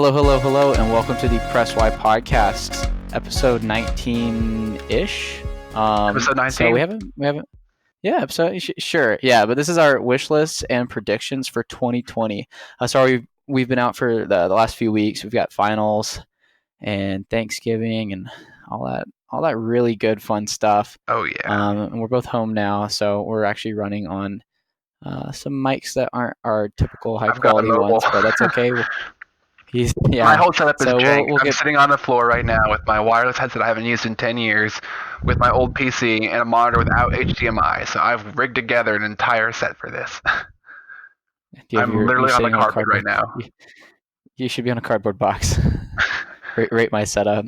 Hello, hello, hello, and welcome to the PressY podcast, episode 19-ish. Episode 19? So we haven't, yeah, episode, sure, yeah, but this is our wish lists and predictions for 2020. Sorry, we've been out for the last few weeks. We've got finals and Thanksgiving and all that really good, fun stuff. Oh, yeah. And we're both home now, so we're actually running on some mics that aren't our typical high-quality ones, but that's okay. My whole setup is jank. We'll I'm sitting on the floor right now with my wireless headset I haven't used in 10 years, with my old PC and a monitor without HDMI. So I've rigged together an entire set for this. I'm literally on the carpet right now. You should be on a cardboard box. Rate my setup.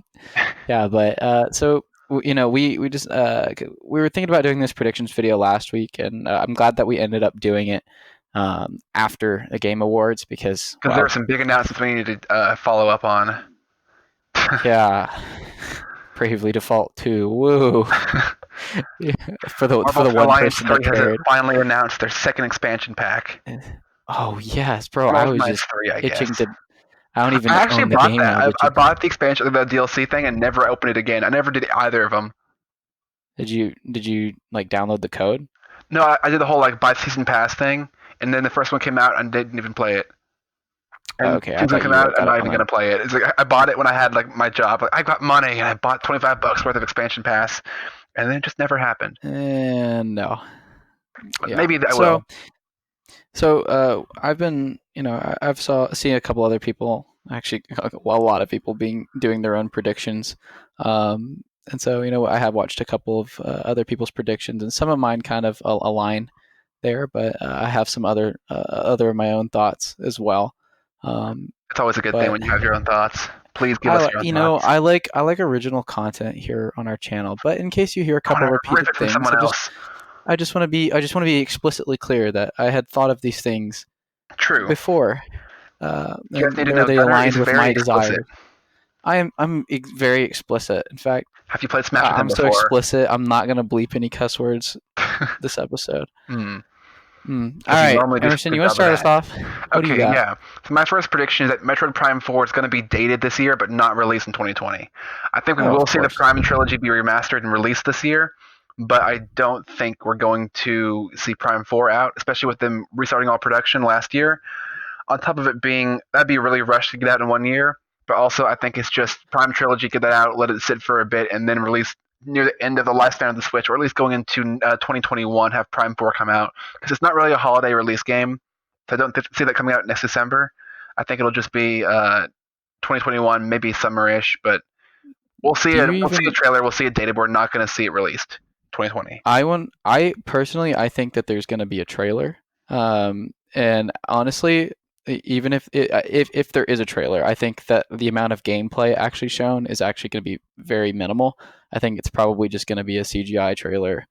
Yeah, but so we just we were thinking about doing this predictions video last week, and I'm glad that we ended up doing it after the Game Awards because there were some big announcements we needed to follow up on. Yeah, Bravely Default 2. Woo! Yeah, for the one person that cared. Has finally announced their second expansion pack. Oh yes, bro! I was just itching to. I don't even own the game now. I bought the expansion, the DLC thing, and never opened it again. I never did either of them. Did you like download the code? No, I did the whole like buy season pass thing. And then the first one came out and didn't even play it. And okay, since it came out, I'm not even gonna play it. It's like I bought it when I had like my job. Like I got money and I bought $25 worth of expansion pass, and then it just never happened. No. Yeah. Maybe I will. So I've been, I've seen a couple other people, actually, a lot of people doing their own predictions. And so, I have watched a couple of other people's predictions, and some of mine kind of align there, but I have some other of my own thoughts as well. It's always a good thing when you have your own thoughts. Please give us your own thoughts. I like original content here on our channel, but in case you hear a couple of repeated things, I just want to be explicitly clear that I had thought of these things before. They aligned with my desires. I'm very explicit. In fact, have you played Smash with him before? I'm so explicit. I'm not gonna bleep any cuss words this episode. All right, Emerson, you want to start us off? Okay, yeah. So my first prediction is that Metroid Prime 4 is going to be dated this year, but not released in 2020. I think we will see the Prime trilogy be remastered and released this year, but I don't think we're going to see Prime 4 out, especially with them restarting all production last year. On top of it being, that'd be really rushed to get out in 1 year, but also I think it's just Prime trilogy, get that out, let it sit for a bit, and then release near the end of the lifespan of the Switch, or at least going into 2021, have Prime 4 come out. Because it's not really a holiday release game, so I don't see that coming out next December. I think it'll just be 2021, maybe summer-ish, but we'll see it. We'll see a trailer, we'll see it dated, we're not going to see it released 2020. I personally think that there's going to be a trailer. And honestly, even if there is a trailer, I think that the amount of gameplay actually shown is actually going to be very minimal. I think it's probably just going to be a CGI trailer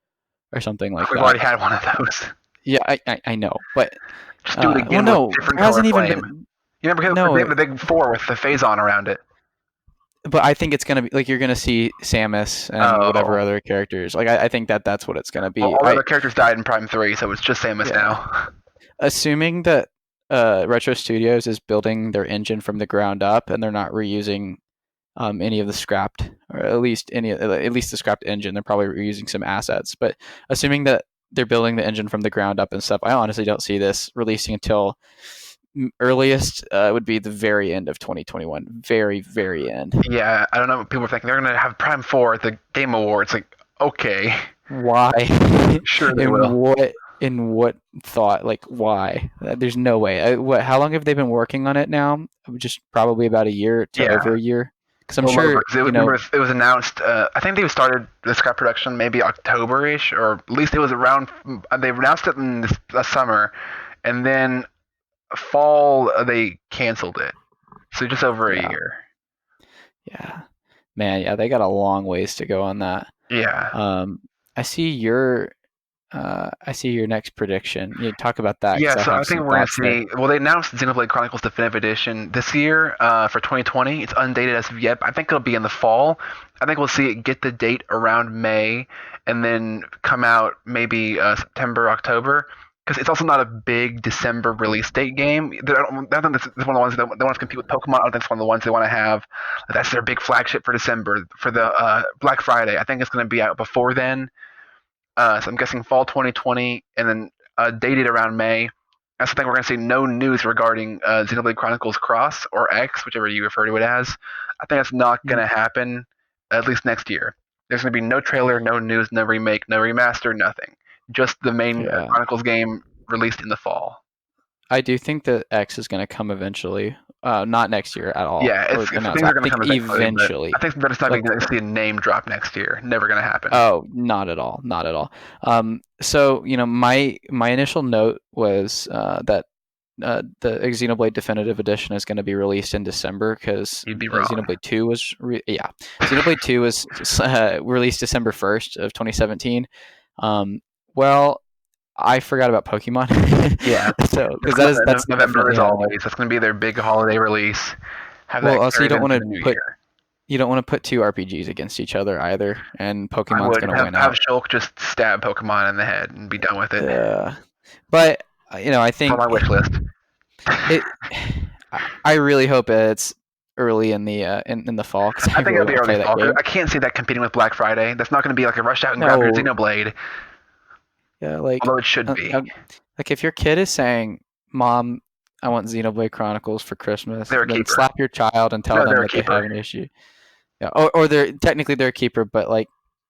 or something like that. We've already had one of those. Yeah, I know, but just do it again with different color flame. You remember the big 4 with the phase-on around it? But I think it's going to be like you're going to see Samus and whatever other characters. Like I think that that's what it's going to be. Well, all the other characters died in Prime 3, so it's just Samus now. Assuming that Retro Studios is building their engine from the ground up, and they're not reusing any of the scrapped, or at least the scrapped engine. They're probably reusing some assets, but assuming that they're building the engine from the ground up and stuff, I honestly don't see this releasing until earliest would be the very end of 2021. Very, very end. Yeah, I don't know what people are thinking. They're going to have Prime 4 at the Game Awards. Like, okay. Why? Sure they will. In what thought? Like, why? There's no way. How long have they been working on it now? Just probably about a year to over a year. Because I'm sure it was announced. I think they started the scrap production maybe October-ish, or at least it was around. They announced it in the summer, and then fall they canceled it. So just over a year. Yeah, man. Yeah, they got a long ways to go on that. Yeah. I see your next prediction. You talk about that. Yeah, so I think we're going to see. Well, they announced Xenoblade Chronicles Definitive Edition this year for 2020. It's undated as of yet. I think it'll be in the fall. I think we'll see it get the date around May, and then come out maybe September, October. because it's also not a big December release date game. I think this is one of the ones they want to compete with Pokemon. I don't think it's one of the ones they want to have. That's their big flagship for December for the Black Friday. I think it's going to be out before then. So I'm guessing fall 2020, and then dated around May. I also think we're going to see no news regarding Xenoblade Chronicles Cross or X, whichever you refer to it as. I think that's not going to happen at least next year. There's going to be no trailer, no news, no remake, no remaster, nothing. Just the main Yeah. Chronicles game released in the fall. I do think that X is going to come eventually. Not next year at all. Yeah, Or things announced. are I going to think come eventually. I think that it's not Like, even going to see a name drop next year. Never going to happen. oh, not at all. Not at all. So, my initial note was that the Xenoblade Definitive Edition is going to be released in December because You'd be wrong. Xenoblade 2 was Xenoblade 2 was released December 1st of 2017. Well, I forgot about Pokemon. Yeah, So because that's November definitely as happening. always. That's going to be their big holiday release. Have Well, that also carried into the new year. you don't want to put two RPGs against each other either, and I Pokemon's would going to win have out. Shulk just stab Pokemon in the head and be done with it. But I It's on my think wish list. it. I really hope it's early in the in the fall because I I think really it'll be want to early play that fall. game. I can't see that competing with Black Friday. That's not going to be like a rush out and grab your No, Xenoblade, yeah, like although it should be. if your kid is saying, "Mom, I want Xenoblade Chronicles for Christmas," They're a then keeper. slap your child and tell No, them they're a that they keeper. have an issue. Yeah, or they're a keeper, but like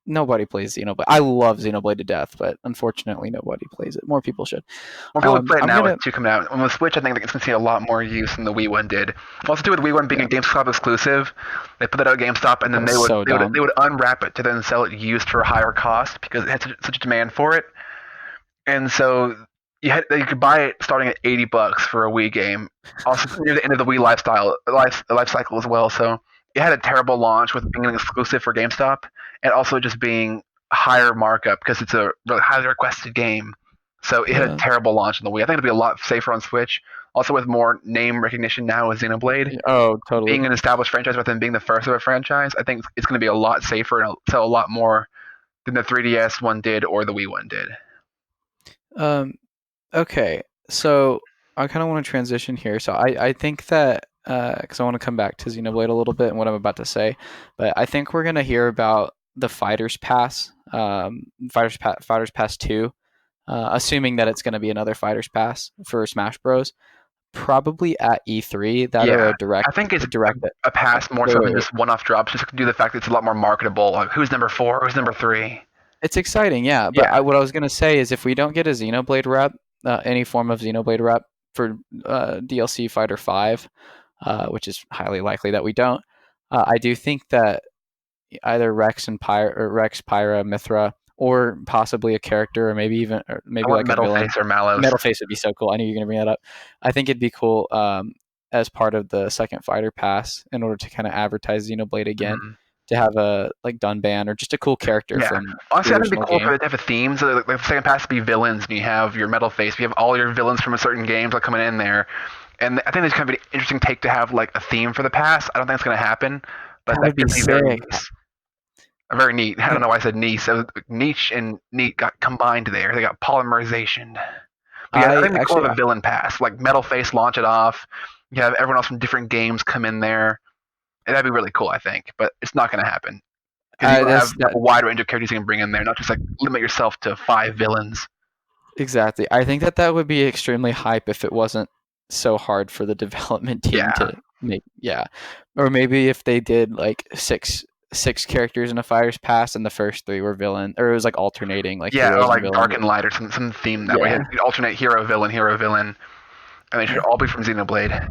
nobody plays Xenoblade. I love Xenoblade to death, but unfortunately nobody plays it. More people should. More people would play it I'm now with gonna. 2 coming out. On the Switch, I think it's going to see a lot more use than the Wii one did. Also, too, with the Wii one being Yeah, a GameStop exclusive, they put that out at GameStop, and that then was so dumb. they would unwrap it to then sell it used for a higher cost because it had such a demand for it. And so you could buy it starting at $80 for a Wii game. Also near the end of the Wii life cycle as well. So it had a terrible launch with being an exclusive for GameStop, and also just being higher markup because it's a really highly requested game. So it had a Yeah. terrible launch on the Wii. I think it'll be a lot safer on Switch. Also with more name recognition now with Xenoblade, Oh, totally. being an established franchise rather than being the first of a franchise, I think it's going to be a lot safer and sell a lot more than the 3DS one did or the Wii one did. Um. Okay. So I kind of want to transition here. So I think that because I want to come back to Xenoblade a little bit and what I'm about to say, but I think we're gonna hear about the Fighters Pass, Fighters Pass 2, assuming that it's going to be another Fighters Pass for Smash Bros. Probably at E3, that or Yeah, a direct, I think it's a direct. a pass more Wait, so wait, than wait. just one-off drops, just due to the fact that it's a lot more marketable. Like who's number 4, who's number 3. It's exciting, yeah. But Yeah, what I was gonna say is, if we don't get a Xenoblade rep, any form of Xenoblade rep for DLC Fighter 5, which is highly likely that we don't, I do think that either Rex, Pyra, Mithra, or possibly a character, or I maybe want like a Metal villain. Face or Mallows. Metal Face would be so cool. I knew you were gonna bring that up. I think it'd be cool as part of the second Fighter Pass in order to kind of advertise Xenoblade again. Mhm. To have a like Dunban or just a cool character Yeah, from the honestly, I think it'd original be cool game. for it to have a theme. So like, the second pass to be villains, and you have your Metal Face, you have all your villains from a certain games like coming in there. And I think it's kind of an interesting take to have like a theme for the pass. I don't think it's going to happen, but That that would be could be very sick. nice. Very neat. I don't know why I said niche. So niche and neat got combined there. They got polymerization. But yeah, I I think it'd be cool to actually, have a villain pass, like Metal Face launch it off. You have everyone else from different games come in there. And that'd be really cool, I think. But it's not going to happen because you want to have that's that a wide range of characters you can bring in there, not just like limit yourself to 5 villains. exactly. I think that would be extremely hype if it wasn't so hard for the development team Yeah, to make. Yeah, or maybe if they did like six characters in a Fighters Pass and the first three were villain, or it was like alternating like yeah, or heroes and like villains. Dark and Light or some theme that way. Yeah, You alternate hero villain, and they should yeah. all be from Xenoblade.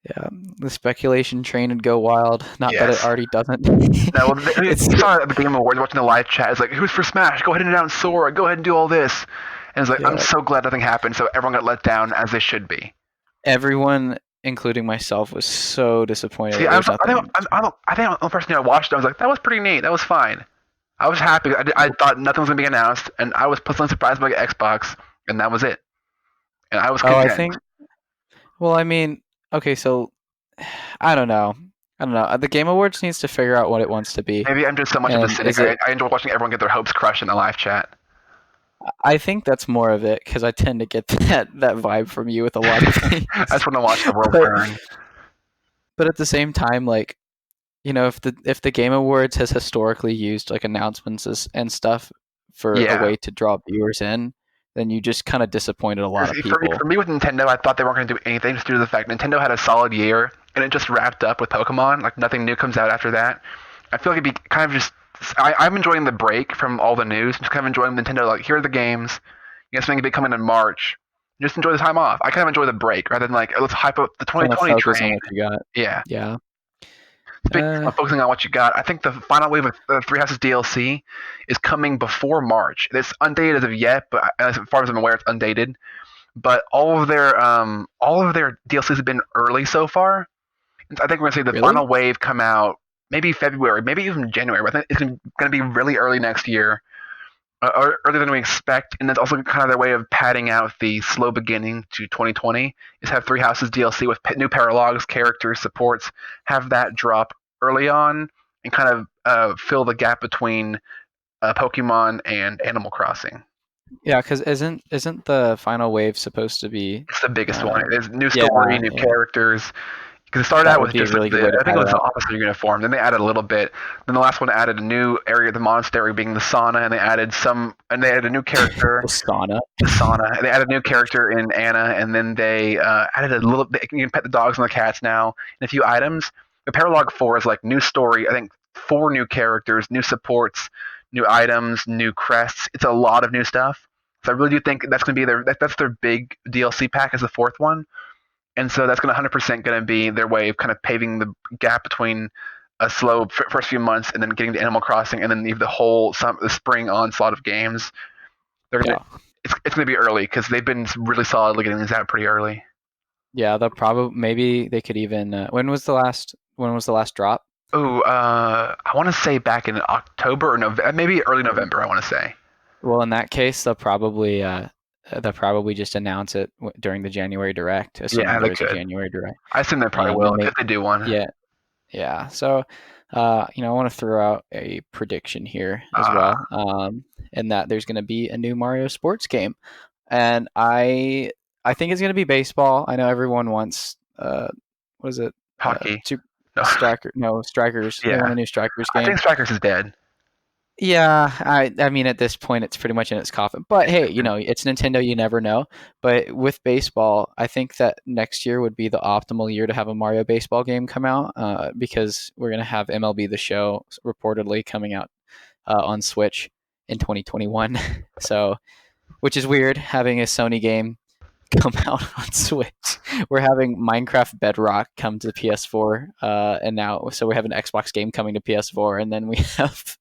Yeah, the speculation train would go wild. Not that it Yes. already doesn't. No, It's you saw at the Game Awards watching the live chat. It's like, who's for Smash? Go ahead and announce Sora. Go ahead and do all this. And it's like, I'm yeah. so glad nothing happened. So everyone got let down as they should be. Everyone, including myself, was so disappointed See, that there's nothing. I think I'm the person who watched it. I was like, that was pretty neat. That was fine. I was happy. I thought nothing was gonna be announced, and I was pleasantly surprised by the Xbox, and that was it. And I was Oh, I content. think. Well, I mean, okay, so I don't know. I don't know. The Game Awards needs to figure out what it wants to be, Maybe I'm just so much of a and cynic. is it? I enjoy watching everyone get their hopes crushed in the live chat. I think that's more of it because I tend to get that vibe from you with a lot of things. I just want to watch the world but burn. but at the same time, like if the Game Awards has historically used like announcements and stuff for a Yeah. way to draw viewers in, then you just kind of disappointed a lot of For people. me with Nintendo, I thought they weren't going to do anything just due to the fact Nintendo had a solid year and it just wrapped up with Pokemon. Like nothing new comes out after that. I feel like it'd be kind of just. I'm enjoying the break from all the news. Just kind of enjoying Nintendo. Like here are the games. You got something big coming in March. Just enjoy the time off. I kind of enjoy the break rather than like let's hype up the Kind of 2020 focus on train. what you got. Yeah. Yeah. Speaking Uh, of focusing on what you got, I think the final wave of Three Houses DLC is coming before March. It's undated as of yet, but as far as I'm aware, it's undated. But all of their DLCs have been early so far. I think we're gonna see the really? final wave come out maybe February, maybe even January. But I think it's gonna be really early next year, earlier than we expect. And that's also kind of their way of padding out the slow beginning to 2020. Is have Three Houses DLC with new paralogs, characters, supports. Have that drop early on and kind of fill the gap between Pokemon and Animal Crossing. Yeah, because isn't the final wave supposed to be? It's the biggest one. Uh, There's new yeah, story, new yeah. characters. Because it started That out would with be a just really good way to I think pad it it was the out. officer uniform. Then they added a little bit. Then the last one added a new area, the monastery being the sauna, and they added a new character, The sauna. the sauna. They added a new character in Anna, and then they added a little. You can pet the dogs and the cats now, and a few items. The Paralog 4 is like new story. I think 4 new characters, new supports, new items, new crests. It's a lot of new stuff. So I really do think that's going to be that's their big DLC pack as the fourth one, and so that's going to 100% going to be their way of kind of paving the gap between a slow first few months and then getting to Animal Crossing and then the spring onslaught of games. They're gonna Yeah, it's going to be early because they've been really solidly getting these out pretty early. yeah. They'll probably maybe they could even. When was the last drop? Oh, I want to say back in October or November, maybe early November. I want to say. Well, in that case, they'll probably just announce it during the January direct, assuming Yeah, they there is a could. January direct. I assume they probably And then will maybe, if they do one. yeah, yeah. So, I want to throw out a prediction here as Uh, well, in that there's going to be a new Mario sports game, and I think it's going to be baseball. I know everyone wants what is it? Hockey. Two No. striker, no strikers. They want Yeah, a new strikers I game. think Strikers is dead. Yeah, I mean at this point it's pretty much in its coffin. But hey, it's Nintendo, you never know. But with baseball, I think that next year would be the optimal year to have a Mario baseball game come out, because we're gonna have MLB The Show reportedly coming out on Switch in 2021. So, which is weird having a Sony game come out on Switch. We're having Minecraft Bedrock come to PS4, and now so we have an Xbox game coming to PS4, and then we have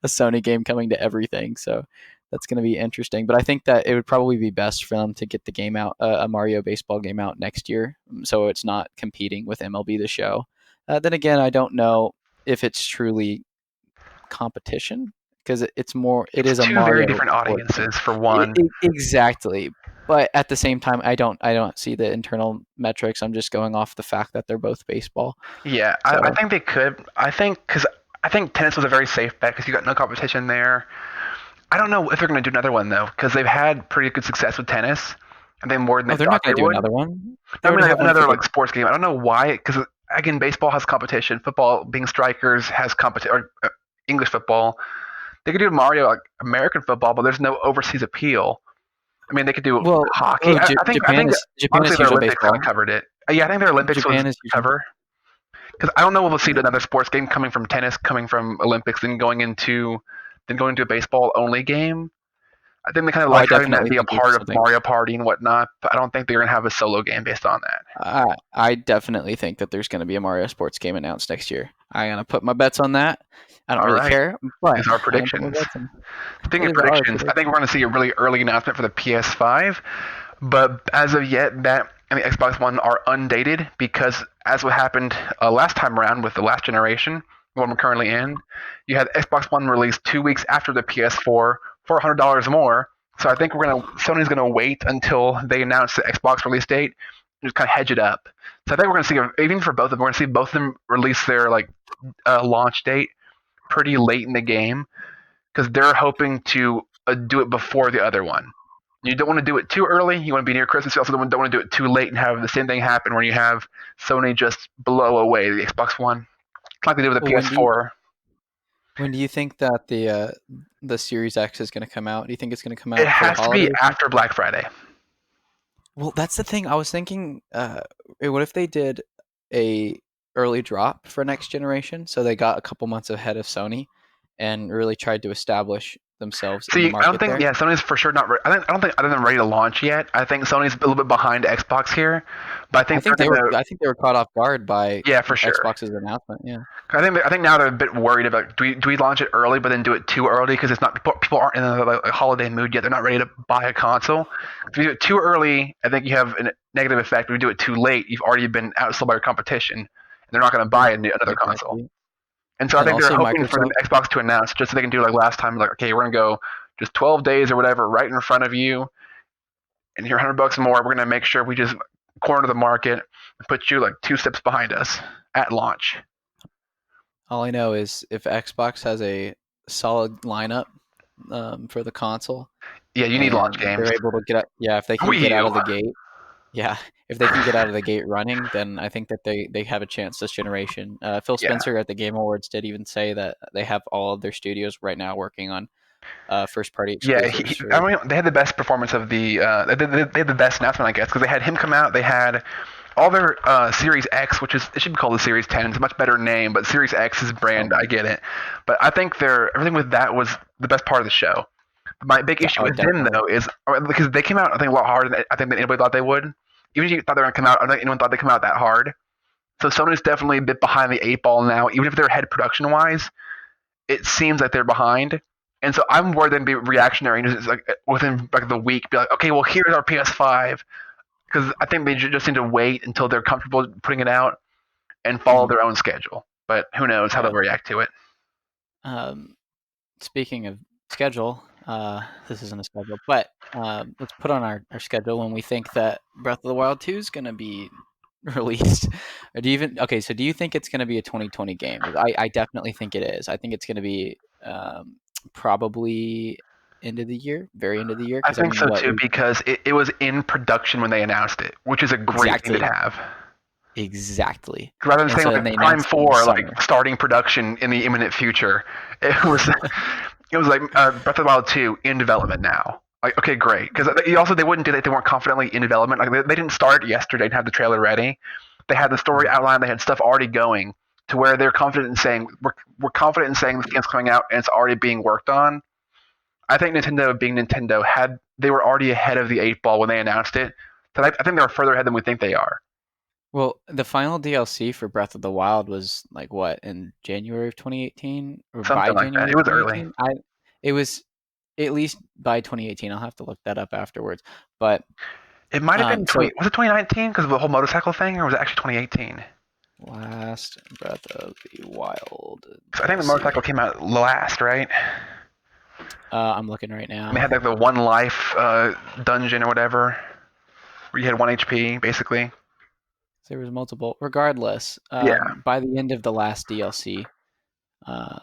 a Sony game coming to everything. So that's going to be interesting. But I think that it would probably be best for them to get the game out, a Mario baseball game out next year, so it's not competing with MLB The Show. Then again, I don't know if it's truly competition because it It's is a two very Mario different sports game. audiences for one. Exactly. But at the same time, I don't see the internal metrics. I'm just going off the fact that they're both baseball. Yeah, I So think they could. I think tennis was a very safe bet because you got no competition there. I don't know if they're going to do another one though because they've had pretty good success with tennis. I think more than oh, they they're thought not going they to do would. another one. They I mean, already like have one for another the like sports game. I don't know why because again, baseball has competition. Football, being strikers, has competition. Or English football, they could do Mario like American football, but there's no overseas appeal. I mean, they could do Well, hockey. oh, I Japan think is Japan honestly is their huge on Olympics kind of baseball. covered it. Yeah, I think their Olympics was Japan is huge on. cover because I don't know if we'll see Yeah. another sports game coming from tennis, coming from Olympics, then going into a baseball only game. I think they kind of Oh, I like having that definitely be a think there's part of something. Mario Party and whatnot, but I don't think they're gonna have a solo game based on that. I definitely think that there's going to be a Mario sports game announced next year. I'm going to put my bets on that. I don't All really right, care, but these are I'm going to put my predictions. bets on. Speaking It of is our predictions, I think prediction. we're going to see a really early announcement for the PS5, but as of yet, that and the Xbox One are undated because, as what happened last time around with the last generation, the one we're currently in, you had Xbox One released 2 weeks after the PS4 for $100 more. So I think Sony's gonna wait until they announce the Xbox release date and just kind of hedge it up. So I think we're gonna see even for both of them, we're gonna see both of them release their launch date pretty late in the game because they're hoping to do it before the other one. You don't want to do it too early. You want to be near Christmas. You also don't want to do it too late and have the same thing happen where you have Sony just blow away the Xbox One, like they did with the Well, PS4. when do you think that the Series X is going to come out? Do you think it's going to come It out for the has to be holidays? after Black Friday. Well, that's the thing. I was thinking, what if they did a early drop for next generation, so they got a couple months ahead of Sony, and really tried to establish themselves in the See, I don't market think. there? Yeah, Sony's for sure not. I don't think. I don't think they're ready to launch yet. I think Sony's a little bit behind Xbox here, but I think they're gonna. I think they were caught off guard by Yeah, for sure. Xbox's announcement. Yeah. I think now they're a bit worried about do we launch it early but then do it too early because it's not people aren't in the like, holiday mood yet. They're not ready to buy a console. If you do it too early, I think you have a negative effect. If you do it too late, you've already been outsold by your competition, and they're not going to buy another console. Exactly. And so I And think they're also hoping for the Microsoft. Xbox to announce just so they can do like last time, like okay, we're going to go just 12 days or whatever right in front of you, and you're $100 more. We're going to make sure we just corner the market and put you like 2 steps behind us at launch. All I know is if Xbox has a solid lineup for the console, Yeah, you need launch and games. they're able to get out, yeah, if they can Wii get out U. of the gate, yeah, if they can get out of the gate running, then I think that they have a chance this generation. Phil Yeah. Spencer at the Game Awards did even say that they have all of their studios right now working on first party Yeah, exclusives I for. mean, they had the best performance of the. They had the best announcement, I guess, because they had him come out. They had all their Series X, which is it should be called the Series 10. It's a much better name, but Series X is brand. Oh, I get it, but I think their everything with that was the best part of the show. My big issue with them definitely. though is because they came out I think a lot harder than I think than anybody thought they would. Even if you thought they were gonna come out, I don't think anyone thought they'd come out that hard. So Sony's definitely a bit behind the eight ball now. Even if they're ahead production wise, it seems like they're behind. And so I'm worried they'd be reactionary and just like within like the week be like, okay, well here's our PS5 because I think they just need to wait until they're comfortable putting it out and follow Mhm. their own schedule. But who knows how they'll Yeah. react to it. Um, Speaking of schedule, this isn't a schedule, but let's put on our schedule when we think that Breath of the Wild 2 is going to be released. Or do you even okay? So do you think it's going to be a 2020 game? I definitely think it is. I think it's going to be probably end of the year, very end of the year. I Because I think mean, so what too we because it was in production when they announced it, which is a great thing to exactly, have. exactly. Rather than And saying so then like they Prime announced it in the Four, like summer. starting production in the imminent future, it was it was like Breath of the Wild 2 in development now. Like okay, great, because also they wouldn't do that if they weren't confidently in development. Like they didn't start yesterday and have the trailer ready. They had the story Mhm. outlined. They had stuff already going to where they're confident in saying we're confident in saying this game's coming out and it's already being worked on. I think Nintendo, being Nintendo, had they were already ahead of the eight ball when they announced it. So I think they were further ahead than we think they are. Well, the final DLC for Breath of the Wild was like what in January of 2018 or by Something like that. January It of was early. 2018. It was at least by 2018. I'll have to look that up afterwards. But It might have been so was it 2019 because of the whole motorcycle thing, or was it actually 2018? last Breath of the Wild I think the DLC. motorcycle came out last, right? I'm looking right And they now. had like the one life dungeon or whatever, where you had 1 HP basically. There was multiple. Regardless, Yeah, by the end of the last DLC, uh,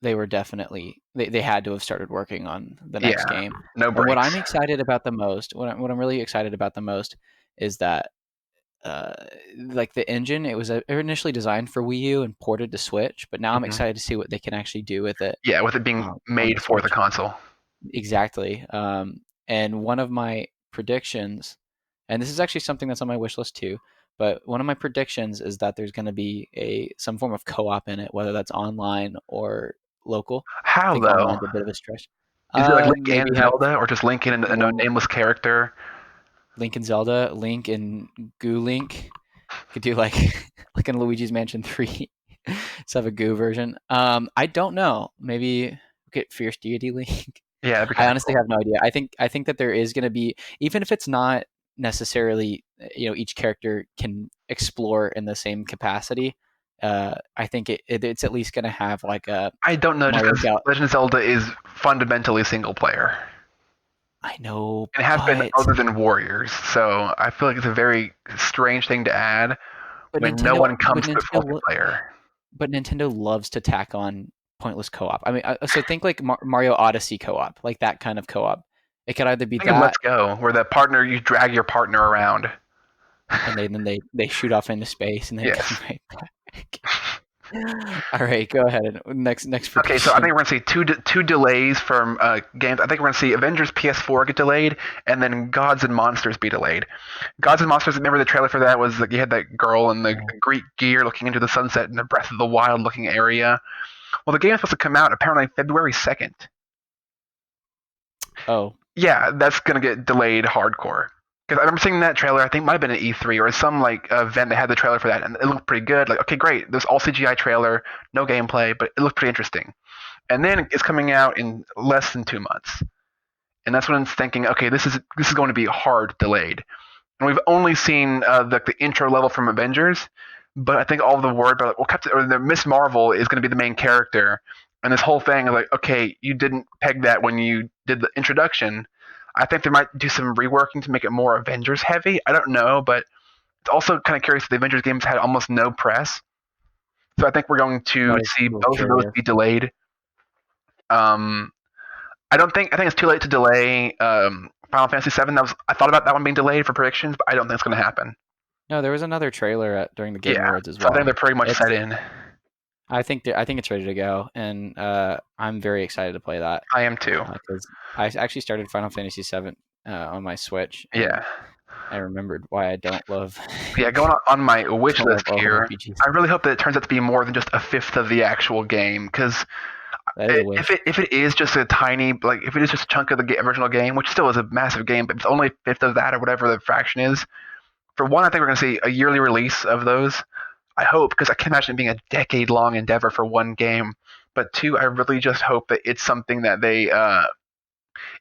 they were definitely they had to have started working on the next yeah, game. no And what I'm breaks. excited about the most, what I'm really excited about the most, is that uh, like the engine, it was initially designed for Wii U and ported to Switch, but now I'm Hmm. excited to see what they can actually do with it Yeah, with it being on the made for the Switch. console. Exactly. And one of my predictions, and this is actually something that's on my wish list too, but one of my predictions is that there's going to be a some form of co-op in it, whether that's online or local. I How think though? online's a bit of a stretch. Is it like Link Maybe and have Zelda, or just Link and a one nameless character? Link and Zelda, Link and Goo Link. Could do like like in Luigi's Mansion 3. Let's have a Goo version. I don't know. Maybe get Fierce Deity Link. Yeah, that'd be I kind of honestly cool. have no idea. I think that there is going to be, even if it's not necessarily, each character can explore in the same capacity. I think it's at least going to have like a I don't know, just Mario because Gal. Legend of Zelda is fundamentally single player. I know, And it has been but other than Warriors, so I feel like it's a very strange thing to add but when no Nintendo one but comes to it Nintendo multiplayer. but Nintendo loves to tack on pointless co-op. I mean, so think like Mario Odyssey co-op, like that kind of co-op. It could either be I think of Let's that, Go, where the partner you drag your partner around. and then they shoot off into space and then come Yes. right back. All right, go ahead. Next Okay, so I think prediction. we're going to see two delays from games. I think we're going to see Avengers PS4 get delayed, and then Gods and Monsters be delayed. Gods and Monsters. Remember the trailer for that was like you had that girl in the Yeah. Greek gear looking into the sunset in the Breath of the Wild looking area. Well, the game is supposed to come out apparently February 2nd. Oh, Yeah, that's gonna get delayed hardcore. Because I remember seeing that trailer. I think it might have been at E3 or some like event that had the trailer for that, and it looked pretty good. Like, okay, great. This all CGI trailer, no gameplay, but it looked pretty interesting. And then it's coming out in less than 2 months, and that's when I'm thinking, okay, this is going to be hard delayed. And we've only seen the intro level from Avengers, but I think all the word about well, Captain or the Miss Marvel is going to be the main character, and this whole thing is like, okay, you didn't peg that when you did the introduction. I think they might do some reworking to make it more Avengers heavy. I don't know, but it's also kind of curious. The Avengers games had almost no press, so I think we're going to that is see a little both of those curious. be delayed. Um, I think it's too late to delay Final Fantasy VII. I thought about that one being delayed for predictions, but I don't think it's going to happen. No, there was another trailer during the Game Yeah, Awards as so I think well. they're pretty much set It's in. I think it's ready to go, and I'm very excited to play that I am too. because I actually started Final Fantasy VII on my Switch, and Yeah, I remembered why I don't love yeah. Going on my wish don't love list here, RPGs. I really hope that it turns out to be more than just a fifth of the actual game. Because That is a if wish. it is just a tiny like if it is just a chunk of the original game, which still is a massive game, but it's only a fifth of that or whatever the fraction is. For one, I think we're going to see a yearly release of those. I hope because I can imagine it being a decade long endeavor for one game. But two, I really just hope that it's something that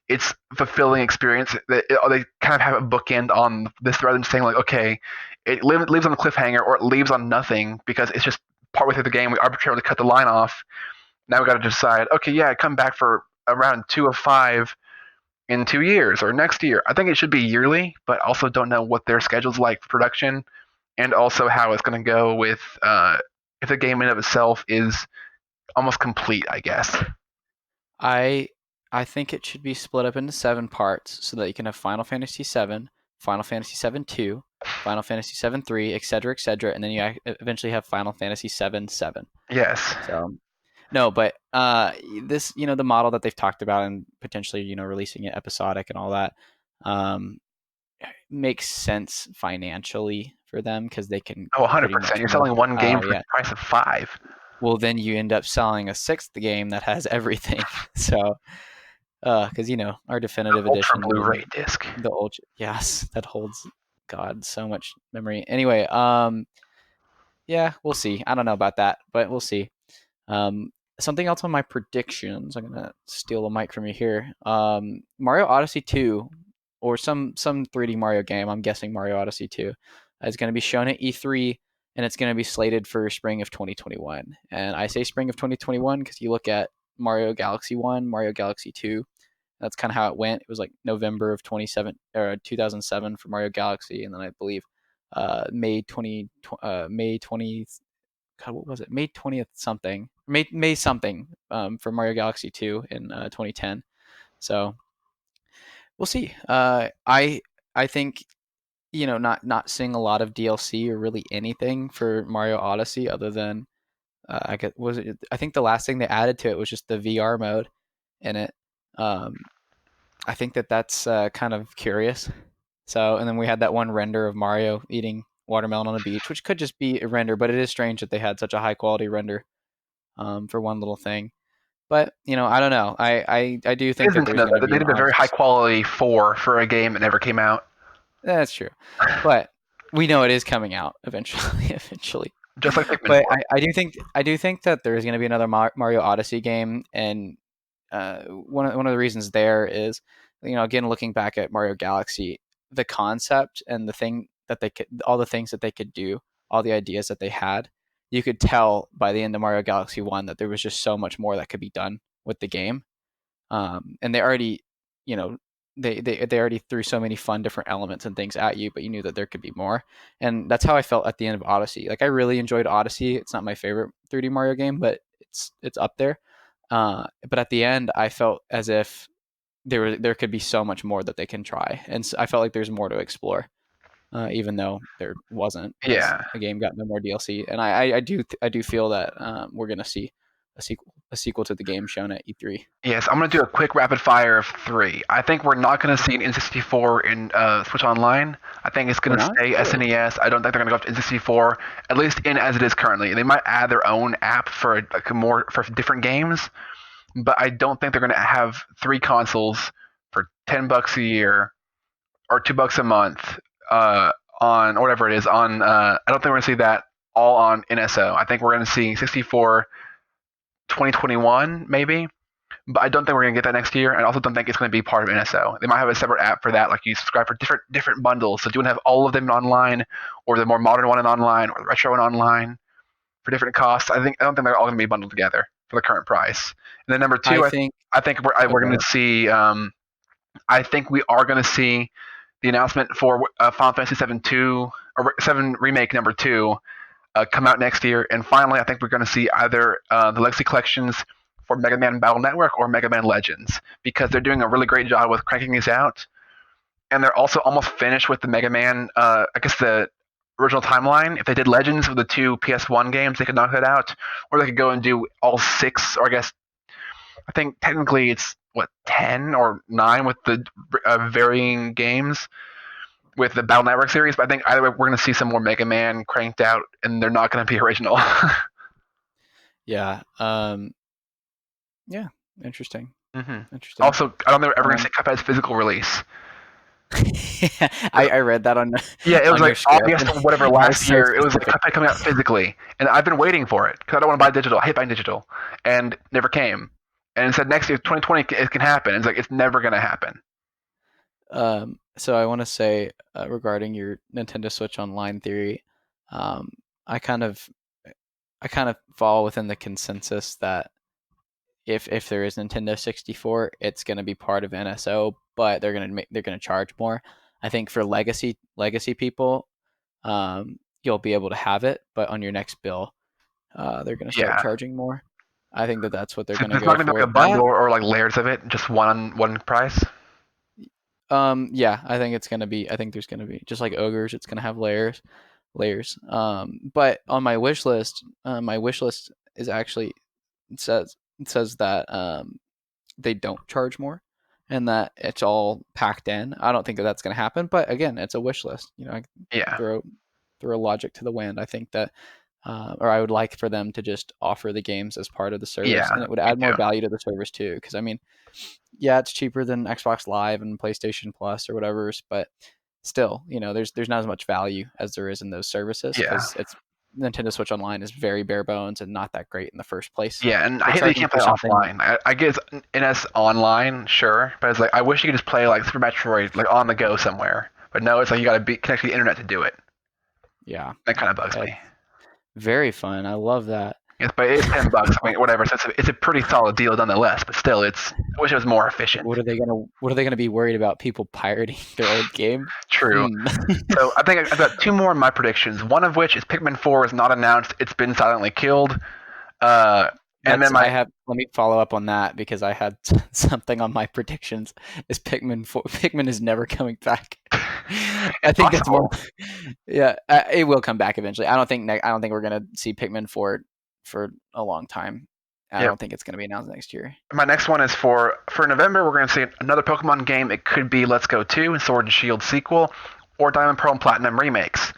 it's fulfilling experience. They kind of have a bookend on this rather than saying like, okay, leaves on a cliffhanger or it leaves on nothing because it's just partway through the game we arbitrarily cut the line off. Now we got to decide, okay, yeah, come back for around 2 of 5 in 2 years or next year. I think it should be yearly, but also don't know what their schedule's like for production and also how it's going to go with if the game in of itself is almost complete, I guess. I I think it should be split up into 7 parts so that you can have Final Fantasy VII, Final Fantasy VII 2, Final Fantasy VII 3, etc., and then you eventually have Final Fantasy VII 7. Yes. So no, but this the model that they've talked about and potentially releasing it episodic and all that um, makes sense financially for them because they can Oh, pretty 100%. much You're milk. selling one game for the Yeah. price of 5. Well, then you end up selling a sixth game that has everything. So, because our definitive Ultra edition and Blu-ray disc. the old, yes, that holds God so much memory. Anyway, yeah, we'll see. I don't know about that, but we'll see. Something else on my predictions. I'm gonna steal a mic from you here. Mario Odyssey 2, or some 3D Mario game. I'm guessing Mario Odyssey 2 is going to be shown at E3, and it's going to be slated for spring of 2021. And I say spring of 2021 because you look at Mario Galaxy 1, Mario Galaxy 2. That's kind of how it went. It was like November of 2007 for Mario Galaxy, and then I believe May 20 God, what was it? May 20th something. May something for Mario Galaxy 2 in 2010. So we'll see. I think not seeing a lot of DLC or really anything for Mario Odyssey other than I get was it I think the last thing they added to it was just the VR mode in it. Um, I think that's kind of curious. So and then we had that one render of Mario eating watermelon on a beach, which could just be a render, but it is strange that they had such a high quality render for one little thing. But I don't know. I do It think is that there's Nintendo going to though. be They an did a very high honest. quality 4 for a game that never came out. That's true, but we know it is coming out eventually. Eventually, Just like Pikmin but 4. I do think that there is going to be another Mario Odyssey game, and one of the reasons there is again looking back at Mario Galaxy, the concept and the thing that they could all the things that they could do, all the ideas that they had, you could tell by the end of Mario Galaxy 1 that there was just so much more that could be done with the game. And they already, you know, they already threw so many fun different elements and things at you, but you knew that there could be more. And that's how I felt at the end of Odyssey. Like I really enjoyed Odyssey. It's not my favorite 3D Mario game, but it's up there. But at the end, I felt as if there could be so much more that they can try, and I felt like there's more to explore, even though there wasn't, because Yeah. the game got no more DLC. And I do feel that we're gonna see a sequel to the game shown at E3. Yes, I'm going to do a quick rapid fire of three. I think we're not going to see an N64 in Switch Online. I think it's We're going to not stay really. SNES. I don't think they're going to go up to N64, at least in as it is currently. They might add their own app for like more for different games, but I don't think they're going to have three consoles for $10 a year or $2 a month on or whatever it is on. I don't think we're going to see that all on NSO. I think we're going to see 64 2021 maybe, but I don't think we're going to get that next year. And I also don't think it's going to be part of NSO. They might have a separate app for that, like you subscribe for different bundles. So do you want to have all of them online, or the more modern one in online, or the retro one online for different costs? I don't think they're all going to be bundled together for the current price. And then number I two, think. I think Oh, we're go going to ahead. see. I think we are going to see the announcement for Final Fantasy 7 2 or 7 Remake number 2 come out next year. And finally, I think we're going to see either the Legacy Collections for Mega Man Battle Network or Mega Man Legends, because they're doing a really great job with cranking these out. And they're also almost finished with the Mega Man, I guess the original timeline. If they did Legends with the two PS1 games, they could knock that out. Or they could go and do all six, or I think technically it's what 10 or 9 with the varying games with the Battle Network series. But I think either way, we're going to see some more Mega Man cranked out, and they're not going to be original. Yeah. Yeah. Interesting. Mm-hmm. Interesting. Also, I don't know if we're ever going to see Um, Cuphead's physical release. I read that on Yeah, it was on your like script, August and or whatever that was last so year. It was like specific. Cuphead coming out physically, and I've been waiting for it because I don't want to buy digital. I hate buying digital, and it never came. And it said next year, 2020, it can happen. It's like it's never going to happen. So I want to say regarding your Nintendo Switch Online theory, um, I kind of I kind of fall within the consensus that if there is Nintendo 64, it's going to be part of NSO, but they're going to charge more. I think for legacy people, you'll be able to have it, but on your next bill, they're going to start Yeah, charging more. I think that that's what they're so going to it's not go going to be like for. a bundle That or like layers of it, just one price. Yeah, I think it's gonna be. I think there's gonna be just like ogres. It's gonna have layers. But on my wish list is actually it says that they don't charge more, and that it's all packed in. I don't think that that's gonna happen. But again, it's a wish list. You know, I Yeah, throw throw logic to the wind. I think that. Or I would like for them to just offer the games as part of the service, and yeah, it would me add more too. value to the service too. Because I mean, yeah, it's cheaper than Xbox Live and PlayStation Plus or whatever, but still, there's not as much value as there is in those services Yeah, because it's Nintendo Switch Online is very bare bones and not that great in the first place. yeah, and I But hate that you charging can't for play something, offline. I get it's NS online, sure, but it's like I wish you could just play like Super Metroid like on the go somewhere. But no, it's like you got to be connected to the internet to do it. yeah, That kind of bugs it's me. very fun. I love that. Yes, but it's $10. I mean, whatever. So it's a pretty solid deal nonetheless. But still, it's I wish it was more efficient. What are they gonna be worried about people pirating their old game? True. Hmm. So I think I've got two more of my predictions. One of which is Pikmin 4 is not announced. It's been silently killed. Uh, and then That's I my have. Let me follow up on that because I had something on my predictions. Is Pikmin is never coming back. I it's think that's more. possible. Yeah, it will come back eventually. I don't think we're gonna see Pikmin for a long time. I Yep. don't think it's gonna be announced next year. My next one is for November. We're going to see another Pokemon game. It could be Let's Go 2 and Sword and Shield sequel, or Diamond Pearl and Platinum remakes.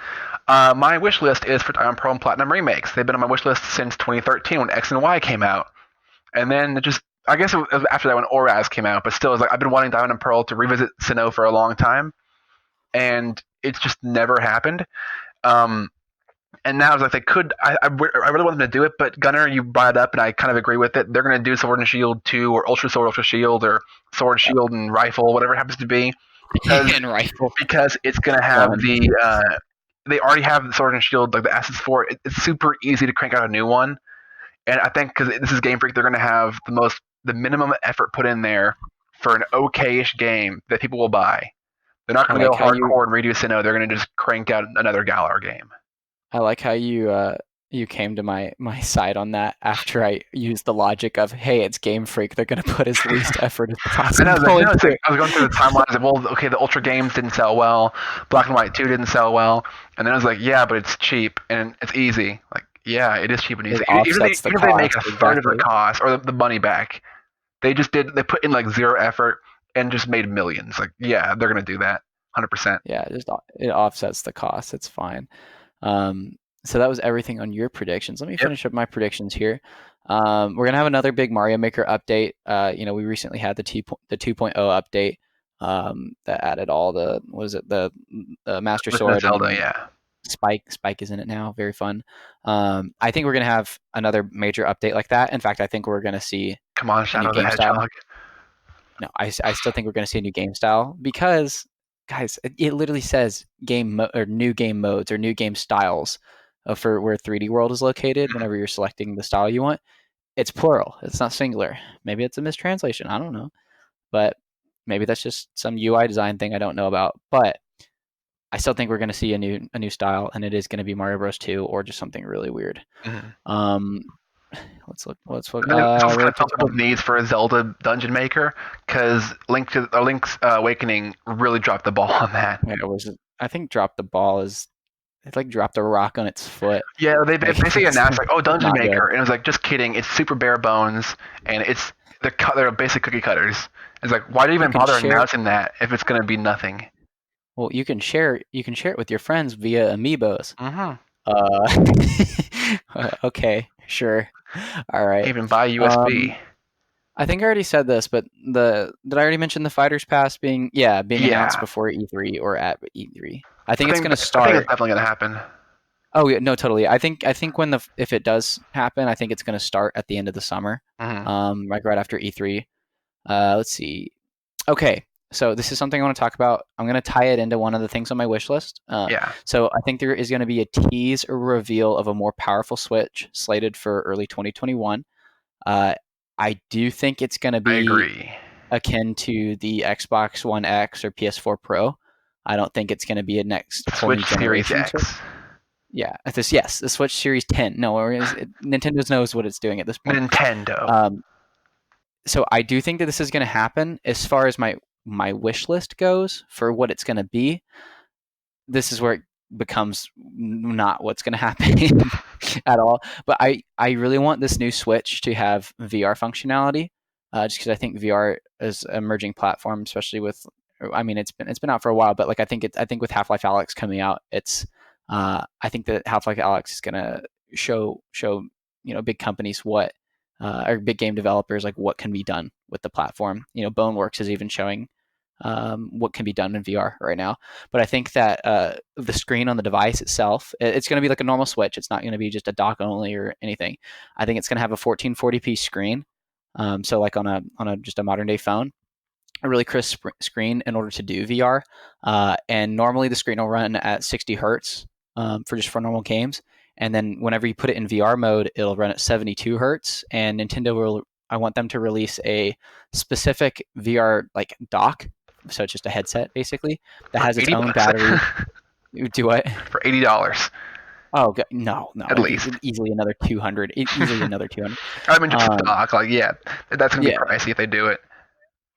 My wish list is for Diamond Pearl and Platinum remakes. They've been on my wish list since 2013 when X and Y came out, and then it just I guess it was after that when Oraz came out, but still, it's like I've been wanting Diamond and Pearl to revisit Sinnoh for a long time, and it's just never happened. Um, and now it's like they could. I really want them to do it, but Gunner, you brought it up, and I kind of agree with it. They're going to do Sword and Shield 2 or Ultra Sword, Ultra Shield, or Sword Yep. Shield and Rifle, whatever it happens to be, because And rifle it's going to have fun. the. They already have the Sword and Shield, like the assets for it. It's super easy to crank out a new one, and I think because this is Game Freak, they're going to have the minimum effort put in there for an okay-ish game that people will buy. They're not I going to go like how you hardcore and redo Sinnoh. They're going to just crank out another Galar game. I like how you you came to my side on that after I used the logic of, hey, it's Game Freak. They're going to put as least effort as I know, possible no, into it. I was going through the timelines of, well, okay, the Ultra games didn't sell well, Black and White 2 didn't sell well, and then I was like, yeah, but it's cheap and it's easy. Like, yeah, it is cheap and It easy. offsets the Even if they make cost. a third of the Exactly. cost or the money back, they put in like zero effort and just made millions. Like, yeah, they're gonna do that, 100%. Yeah, it offsets the cost. It's fine. Um, so that was everything on your predictions. Let me Yep. finish up my predictions here. We're gonna have another big Mario Maker update. We recently had the 2.0 update that added all the what is it the Master Legend of Sword Zelda, and yeah. Spike is in it now. Very fun. I think we're gonna have another major update like that. In fact, I think we're gonna see Come on, a new Shadow the game style. Hedgehog. No, I still think we're going to see a new game style because, guys, it literally says or new game modes or new game styles for where 3D World is located. Whenever you're selecting the style you want, it's plural. It's not singular. Maybe it's a mistranslation. I don't know, but maybe that's just some UI design thing I don't know about. But I still think we're going to see a new style, and it is going to be Mario Bros. 2 or just something really weird. Mm-hmm. Um, let's look. Let's look. I mean, it's also We going already to fill talked about. people's needs for a Zelda dungeon maker because Link's Awakening really dropped the ball on that. Yeah, I think drop the ball is it like dropped a rock on its foot. Yeah, they Like basically announced like, oh, it's dungeon not maker, good. and it was like, just kidding. It's super bare bones, and they're basic cookie cutters. It's like, why do you You even can bother share announcing that if it's going to be nothing? well, you can share it with your friends via amiibos. Mm-hmm. Okay, sure. All right. Even buy USB. Um I think I already said this, but the did I already mention the Fighters Pass being announced Yeah, before E3 or at E3? I think it's going to I think it's start. definitely going to happen. Oh yeah, no, totally. I think when the if it does happen, I think it's going to start at the end of the summer. Mm-hmm. Like right after E3. Let's see. Okay, so this is something I want to talk about. I'm going to tie it into one of the things on my wish list. Yeah, So I think there is going to be a tease or reveal of a more powerful Switch slated for early 2021. Uh, I do think it's going to I be agree. akin to the Xbox One X or PS4 Pro. I don't think it's going to be a next The whole new Switch Series generation Switch. X, Yeah, the Switch Series 10. No, Nintendo knows what it's doing at this point. Nintendo. Um, so I do think that this is going to happen. As far as my wish list goes for what it's going to be, this is where it becomes not what's going to happen at all. But I really want this new Switch to have VR functionality, just because I think VR is an emerging platform, especially with. I mean, it's been out for a while, but like I think with Half-Life Alyx coming out, I think that Half-Life Alyx is going to show big companies what or big game developers like what can be done with the platform. Boneworks is even showing what can be done in VR right now. But I think that the screen on the device itself, it's going to be like a normal Switch. It's not going to be just a dock only or anything. I think it's going to have a 1440p screen. So like on a just a modern day phone, a really crisp screen in order to do VR. And normally the screen will run at 60 hertz for normal games. And then whenever you put it in VR mode, it'll run at 72 hertz. And Nintendo will. I want them to release a specific VR like dock, so it's just a headset basically that For has its own $80. battery. Do what? For $80 Oh no, at it'd be least. easily another 200. Easily another 200. I mean, just the Um, dock. Like, yeah, that's gonna be yeah, pricey if they do it.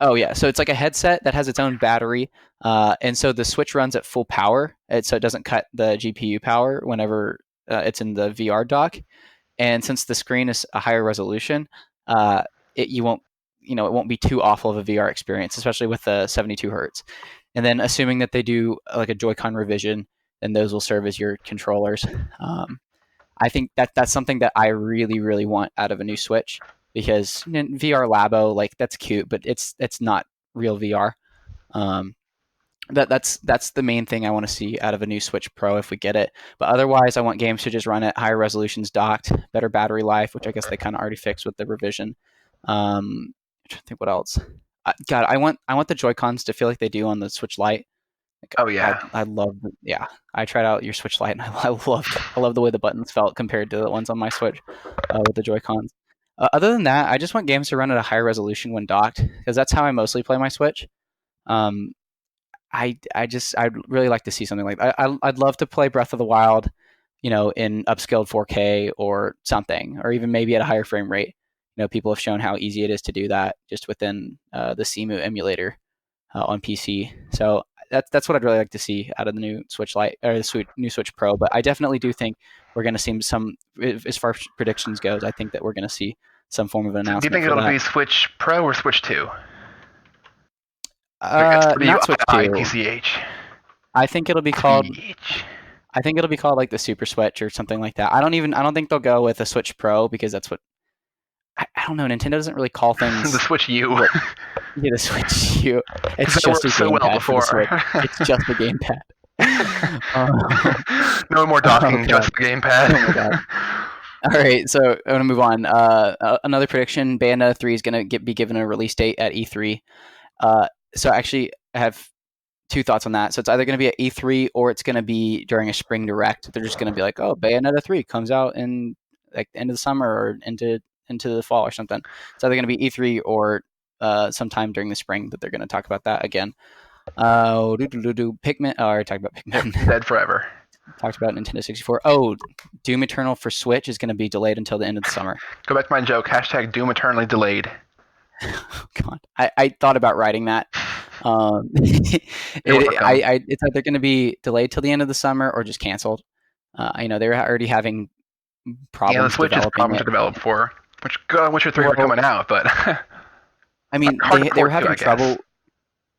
Oh yeah, so it's like a headset that has its own battery, and so the Switch runs at full power, so it doesn't cut the GPU power whenever it's in the VR dock. And since the screen is a higher resolution, uh, it won't be too awful of a VR experience, especially with the 72 hertz. And then assuming that they do like a Joy-Con revision, then those will serve as your controllers. Um, I think that's something that I really, really want out of a new Switch because VR Labo, like that's cute, but it's not real VR. Um, that's the main thing I want to see out of a new Switch Pro if we get it. But otherwise, I want games to just run at higher resolutions docked, better battery life, which I guess they kind of already fixed with the revision. I'm trying to think what else. God, I want the Joy Cons to feel like they do on the Switch Lite. Like, Oh yeah. I love yeah. I tried out your Switch Lite and I love the way the buttons felt compared to the ones on my Switch with the Joy Cons. Other than that, I just want games to run at a higher resolution when docked because that's how I mostly play my Switch. Um, I'd really like to see something like that. I'd love to play Breath of the Wild, in upscaled 4K or something, or even maybe at a higher frame rate. People have shown how easy it is to do that just within the CMU emulator on PC. So that's what I'd really like to see out of the new Switch Lite or the new Switch Pro. But I definitely do think we're going to see some, as far as predictions goes, I think that we're going to see some form of an Do you announcement think for it'll that. be Switch Pro or Switch 2? S-W-I-I-P-C-H. Not Switch 2. I think it'll be called. PH. I think it'll be called like the Super Switch or something like that. I don't think they'll go with a Switch Pro because that's what I don't know. Nintendo doesn't really call The things Switch U. what the Switch U. It's That just worked a so well gamepad for the before. Switch. It's just a gamepad. No more Oh docking, just god. the gamepad. Oh my god. All right, so I'm gonna move on. Another prediction: Bayonetta 3 is gonna be given a release date at E3. So actually, I have two thoughts on that. So it's either going to be at E3 or it's going to be during a spring direct. They're just going to be like, "Oh, Bayonetta 3 comes out in like the end of the summer or into the fall or something." It's either going to be E3 or sometime during the spring that they're going to talk about that again. Pikmin. Oh, I already talked about Pikmin. Dead forever. Talked about Nintendo 64. Oh, Doom Eternal for Switch is going to be delayed until the end of the summer. Go back to my joke. Hashtag Doom eternally delayed. Oh, God, I thought about writing that. You're welcome. It's either going to be delayed till the end of the summer or just canceled. They were already having Yeah, the problems Switch is developing problem it. to develop for. Which, God, I wish your 3 were Well, coming out, but I mean, hard to they were port to, having I guess. trouble.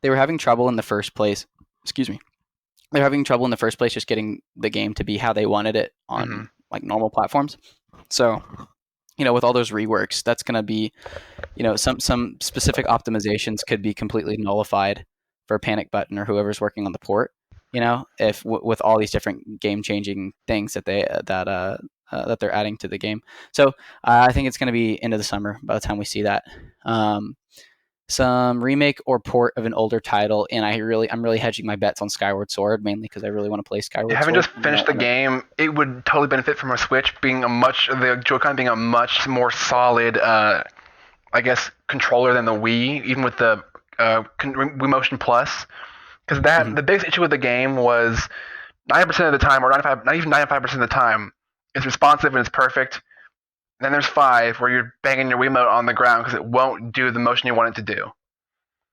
They were having trouble in the first place. Excuse me. They're having trouble in the first place just getting the game to be how they wanted it Mm-hmm. on like normal platforms. So, with all those reworks, that's going to be, some specific optimizations could be completely nullified for Panic Button or whoever's working on the port. If with all these different game-changing things that that they're adding to the game. So I think it's going to be into the summer by the time we see that. Some remake or port of an older title, and I'm really hedging my bets on Skyward Sword mainly because I really want to play Skyward Having Sword. just And I finished don't the want to. game, it would totally benefit from a Switch being the Joy-Con being a much more solid, I guess, controller than the Wii, even with the Wii Motion Plus. Because Mhm. the biggest issue with the game was 90% of the time, or 95, not even 95% of the time, it's responsive and it's perfect. Then there's 5 where you're banging your Wiimote on the ground because it won't do the motion you want it to do.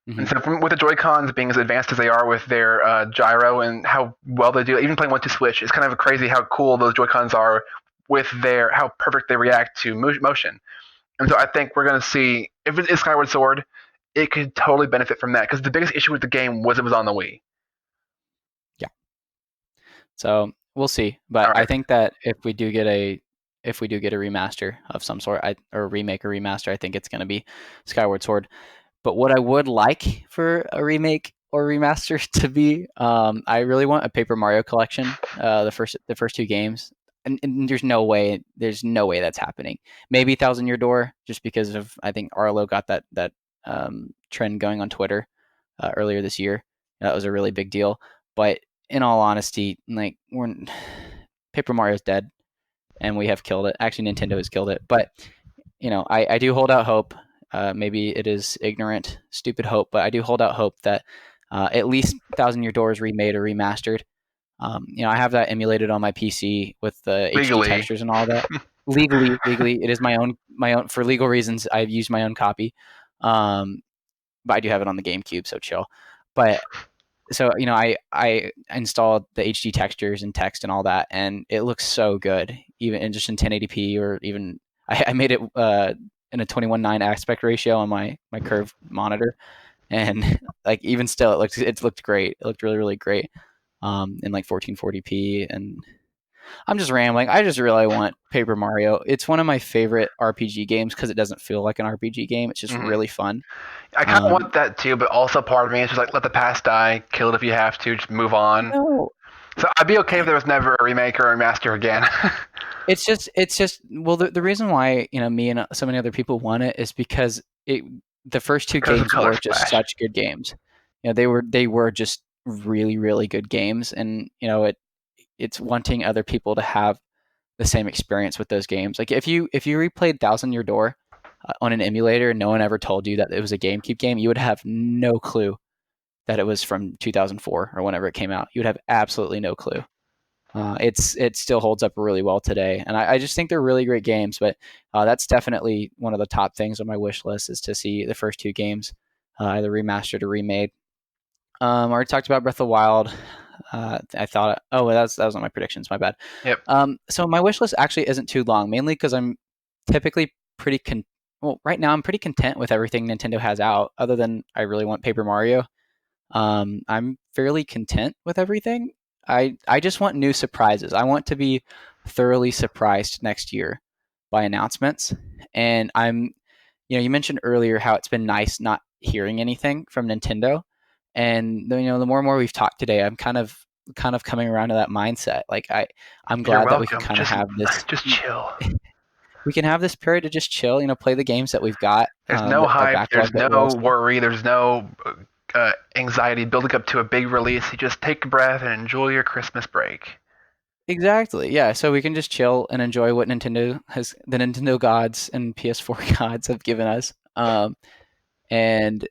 And Mhm. so, with the Joy Cons being as advanced as they are with their gyro and how well they do, even playing 1-2 Switch, it's kind of crazy how cool those Joy Cons are with how perfect they react to motion. And so, I think we're going to see, if it is Skyward Sword, it could totally benefit from that because the biggest issue with the game was it was on the Wii. Yeah. So we'll see, but All I right. think that if we do get a remaster of some sort, or remake or remaster, I think it's going to be Skyward Sword. But what I would like for a remake or remaster to be, I really want a Paper Mario collection. The first two games, and there's no way that's happening. Maybe Thousand Year Door, just because of I think Arlo got that trend going on Twitter earlier this year. That was a really big deal. But in all honesty, like Paper Mario's dead, and we have killed it. Actually, Nintendo has killed it. But I do hold out hope. Maybe it is ignorant, stupid hope, but I do hold out hope that at least Thousand Year Door is remade or remastered. I have that emulated on my PC with the HD Legally. textures and all that. Legally, it is my own for legal reasons. I've used my own copy, but I do have it on the GameCube, so chill. But so I installed the HD textures and text and all that, and it looks so good, even just in 1080p, or even I made it in a 21:9 aspect ratio on my curved monitor, and like even still, it looked great. It looked really really great in like 1440p, and I'm just rambling. I just really want Paper Mario. It's one of my favorite RPG games because it doesn't feel like an RPG game. It's just Mm-hmm. really fun. I kind of Um, want that too, but also part of me is just like, let the past die, kill it if you have to, just move on. no, So I'd be okay if there was never a remake or a remaster again. it's just well, the reason why me and so many other people want it is because the first two Because of games Color were just Splash. such good games. They were just really really good games, and it's wanting other people to have the same experience with those games. Like if you replayed Thousand Year Door on an emulator and no one ever told you that it was a GameCube game, you would have no clue that it was from 2004 or whenever it came out. You would have absolutely no clue. It still holds up really well today, and I just think they're really great games. But that's definitely one of the top things on my wish list is to see the first two games either remastered or remade. I already talked about Breath of the Wild. I thought, oh, that was on my predictions. My bad. Yep. So my wish list actually isn't too long, mainly because I'm typically pretty well, right now I'm pretty content with everything Nintendo has out, other than I really want Paper Mario. I'm fairly content with everything. I just want new surprises. I want to be thoroughly surprised next year by announcements. And you mentioned earlier how it's been nice not hearing anything from Nintendo. And the more and more we've talked today, I'm kind of coming around to that mindset. Like I'm You're glad that we can welcome. kind of have this. Just chill. We can have this period to just chill. Play the games that we've got. There's no Our hype. backlog There's that we're all. no worry. There's no anxiety building up to a big release. You just take a breath and enjoy your Christmas break. Exactly. Yeah. So we can just chill and enjoy what the Nintendo gods and PS4 gods have given us. And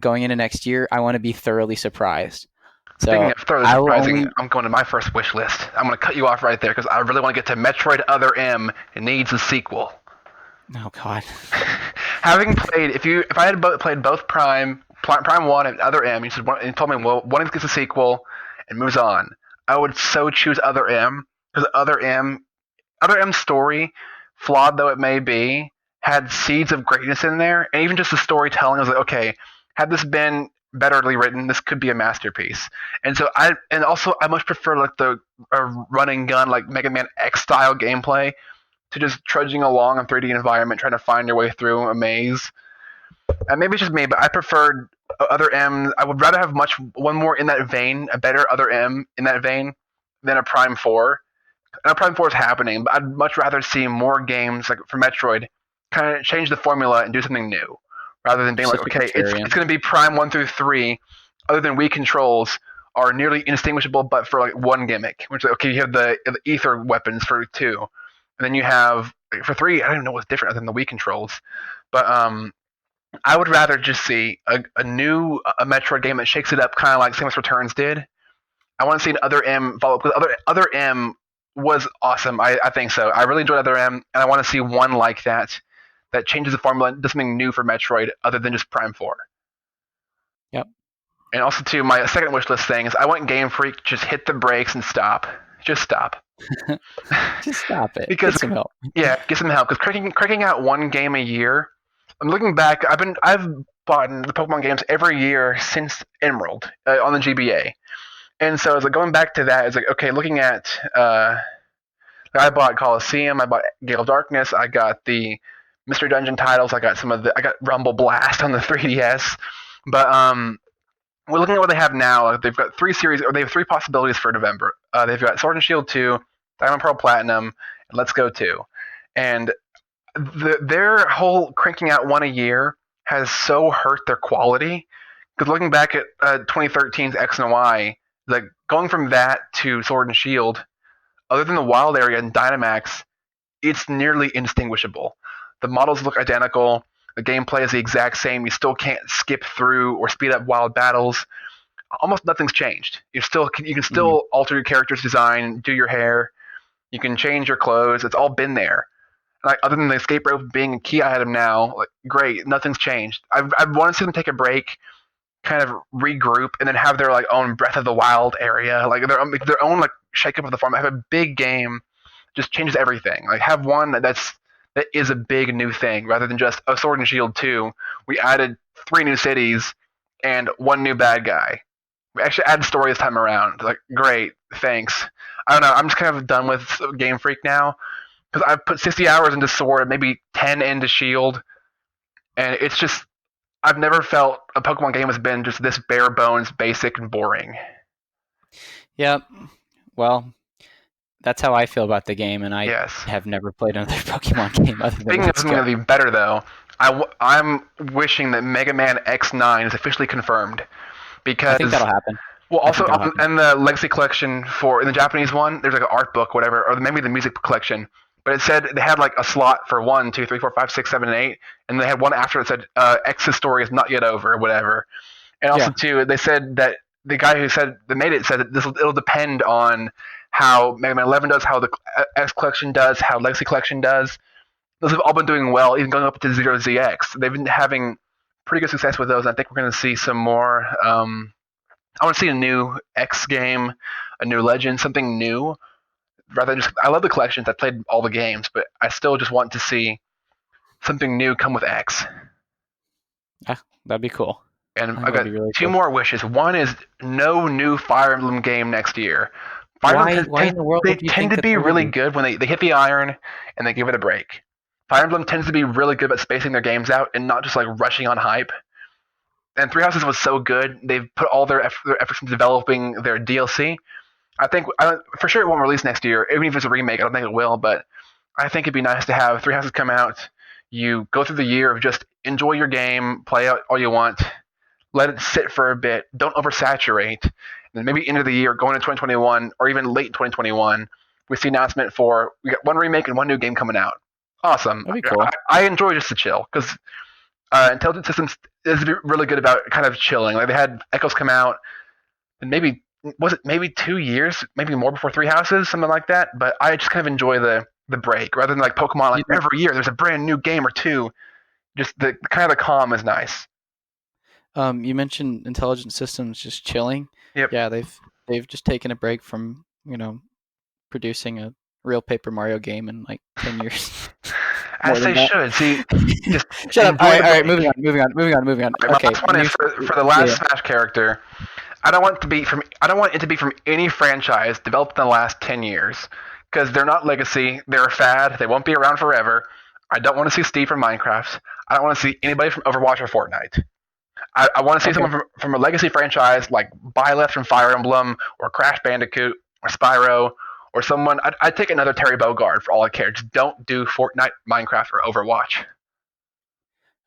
going into next year, I want to be thoroughly surprised. Speaking So of thoroughly I will surprising, only. I'm going to my first wish list. I'm going to cut you off right there because I really want to get to Metroid Other M. It needs a sequel. Oh God. Having played, if I had played both Prime 1 and Other M, you told me, well, one gets a sequel and moves on. I would so choose Other M because Other M's story, flawed though it may be, had seeds of greatness in there, and even just the storytelling, I was like, okay, had this been betterly written, this could be a masterpiece. And also I much prefer like the running gun, like Mega Man X style gameplay to just trudging along a 3D environment trying to find your way through a maze. And maybe it's just me, but I preferred Other M. I would rather have one more in that vein, a better Other M in that vein, than a Prime 4. And a Prime 4 is happening, but I'd much rather see more games like for Metroid kind of change the formula and do something new, rather than being like, Such a okay, it's contrarian. going to be Prime 1 through 3, other than Wii controls are nearly indistinguishable, but for like one gimmick, which is okay, you have the ether weapons for 2, and then you have for 3. I don't even know what's different other than the Wii controls, but I would rather just see a new Metroid game that shakes it up, kind of like Samus Returns did. I want to see an Other M follow up because Other M was awesome. I think so. I really enjoyed Other M, and I want to see one like that changes the formula and does something new for Metroid other than just Prime 4. Yep. And also, too, my second wish list thing is I want Game Freak just hit the brakes and stop. Just stop. Just stop it. Because Get some help. yeah, get some help. Because cranking out one game a year. I'm looking back. I've bought the Pokemon games every year since Emerald on the GBA, and so it's like going back to that. It's like okay, looking at I bought Coliseum, I bought Gale of Darkness, I got the Mystery Dungeon titles, I got Rumble Blast on the 3DS, but we're looking at what they have now. They've got they have three possibilities for November. They've got Sword and Shield 2, Diamond Pearl Platinum, and Let's Go 2, and their whole cranking out one a year has so hurt their quality. Because looking back at 2013's X and Y, like going from that to Sword and Shield, other than the wild area and Dynamax, it's nearly indistinguishable. The models look identical. The gameplay is the exact same. You still can't skip through or speed up wild battles. Almost nothing's changed. You can still alter your character's design, do your hair. You can change your clothes. It's all been there. Like other than the escape rope being a key item now, like great, nothing's changed. I've wanted to see them take a break, kind of regroup, and then have their like own Breath of the Wild area, like their own like shake up of the format. Have a big game, just changes everything. Like have one that is a big new thing rather than just a Sword and Shield 2. We added 3 new cities and 1 new bad guy. We actually added story this time around. Like great, thanks. I don't know. I'm just kind of done with Game Freak now because I've put 60 hours into Sword, maybe 10 into Shield, and it's just I've never felt a Pokemon game has been just this bare bones, basic, and boring. Yep. Well, that's how I feel about the game, and I Yes. have never played another Pokemon game other than Speaking of Let's something Go. that'd be better, though, I'm wishing that Mega Man X9 is officially confirmed because I think that'll happen. well, I think also that'll happen. in the Legacy Collection in the Japanese one, there's like an art book, whatever, or maybe the music collection. But it said they had like a slot for 1, 2, 3, 4, 5, 6, 7, and 8, and they had one after that said X's story is not yet over, or whatever. And also Yeah. too, they said that the guy who made it said that it'll depend on how Mega Man 11 does, how the X Collection does, how Legacy Collection does. Those have all been doing well, even going up to Zero ZX. They've been having pretty good success with those. I think we're going to see some more. I want to see a new X game, a new Legend, something new. Rather than just, I love the collections. I played all the games, but I still just want to see something new come with X. Yeah, that'd be cool. I And think I've that'd got be really two cool. more wishes. One is no new Fire Emblem game next year. Fire Emblem Why in the world they would you tend think to that be there would really be? good when they hit the iron and they give it a break. Fire Emblem tends to be really good at spacing their games out and not just like rushing on hype. And Three Houses was so good, they've put all their efforts into developing their DLC. I think for sure it won't release next year, even if it's a remake. I don't think it will, but I think it'd be nice to have Three Houses come out. You go through the year of just enjoy your game, play out all you want, let it sit for a bit, don't oversaturate, and then maybe end of the year, going into 2021 or even late 2021, we see announcement for we got one remake and one new game coming out. Awesome. That'd be cool. I enjoy just to chill because Intelligent Systems is really good about kind of chilling. Like they had Echoes come out, and maybe was it maybe 2 years, maybe more before Three Houses, something like that. But I just kind of enjoy the break rather than like Pokemon. You Like think, every year, there's a brand new game or two. Just the kind of the calm is nice. you mentioned intelligent systems just chilling. Yep. Yeah, they've just taken a break from producing a real Paper Mario game in like 10 years, more As than they that. should. See, just Shut up. enjoy the All right. break. Moving on. Right, my Okay, last one is for the yeah, last yeah. Smash character. I don't want it to be from any franchise developed in the last 10 years because they're not legacy. They're a fad. They won't be around forever. I don't want to see Steve from Minecraft. I don't want to see anybody from Overwatch or Fortnite. I want to see Okay. someone from a legacy franchise like Byleth from Fire Emblem or Crash Bandicoot or Spyro or someone. I'd take another Terry Bogard for all I care. Just don't do Fortnite, Minecraft, or Overwatch.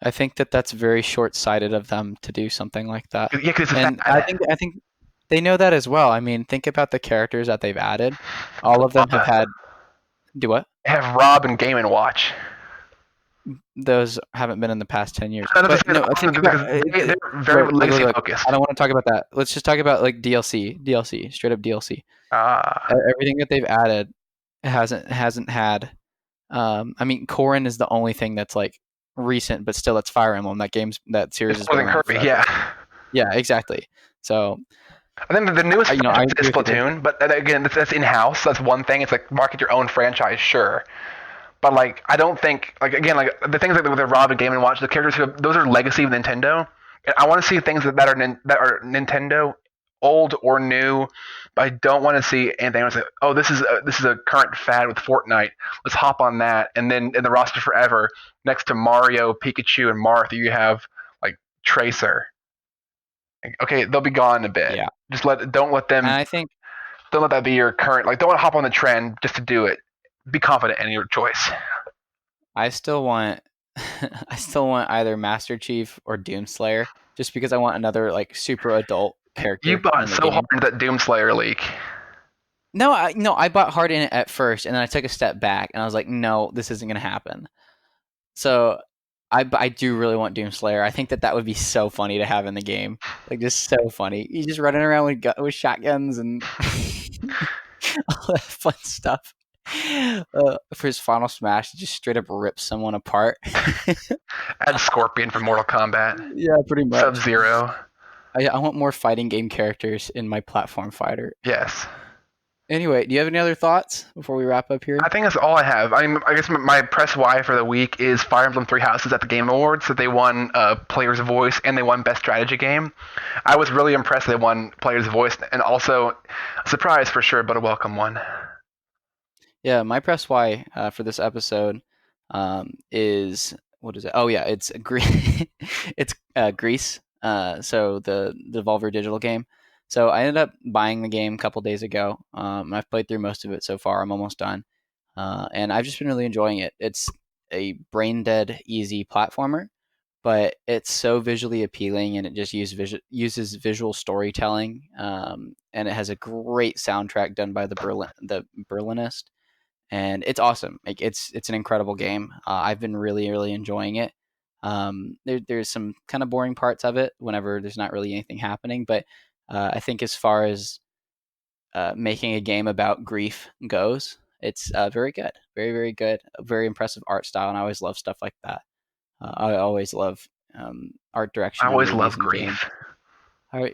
I think that that's very short-sighted of them to do something like that. Yeah, because it's a And I fad. think I think they know that as well. I mean, think about the characters that they've added. All of them have had do what? Have Rob and Game and Watch. Those haven't been in the past 10 years. Not to But say no, think about because they're very look, legacy look. I focused. don't want to talk about that. Let's just talk about like DLC, straight up DLC. Ah, Everything that they've added hasn't had. I mean, Corrin is the only thing that's like recent, but still, it's Fire Emblem. That series it's has more been than around Kirby. forever. Yeah, Yeah, exactly. So, I think the newest I franchise is agree with you there. Splatoon, but again, that's in house. That's one thing. It's like market your own franchise, sure. But like, I don't think like again like the things like with the Rob and Game and Watch, the characters who those are legacy of Nintendo. And I want to see things that are Nintendo, old or new. But I don't want to see anything that's like, oh, this is a current fad with Fortnite. Let's hop on that. And then in the roster forever, next to Mario, Pikachu, and Marth, you have like Tracer. Like, okay, they'll be gone in a bit. Yeah, Just and I think don't let that be your current like. Don't hop on the trend just to do it. Be confident in your choice. I still want I still want either Master Chief or Doomslayer, just because I want another like super adult You character bought in the so hard game. into that Doomslayer leak. No, I bought hard in it at first, and then I took a step back, and I was like, no, this isn't gonna happen. So I do really want Doomslayer. I think that would be so funny to have in the game, like just so funny. He's just running around with shotguns and all that fun stuff. For his final smash, he just straight up rips someone apart. Add Scorpion from Mortal Kombat. Yeah, pretty Sub much. Zero. I want more fighting game characters in my platform fighter. Yes. Anyway, do you have any other thoughts before we wrap up I here? think that's all I have. I guess my press Y for the week is Fire Emblem Three Houses at the Game Awards. So they won Player's Voice and they won Best Strategy Game. I was really impressed they won Player's Voice and also a surprise for sure, but a welcome one. Yeah, my press Y for this episode is what is it? Oh yeah, it's it's Greece. So the Devolver Digital game. So I ended up buying the game a couple days ago. I've played through most of it so far. I'm almost done, and I've just been really enjoying it. It's a brain dead easy platformer, but it's so visually appealing, and it just uses visual storytelling, and it has a great soundtrack done by the Berlinist, and it's awesome. Like it's an incredible game. I've been really enjoying it. There's some kind of boring parts of it whenever there's not really anything happening, but I think as far as making a game about grief goes. It's very good, very, very good, very impressive art style, and I always love stuff like that. I always love art I direction in always movies love and games. grief. I,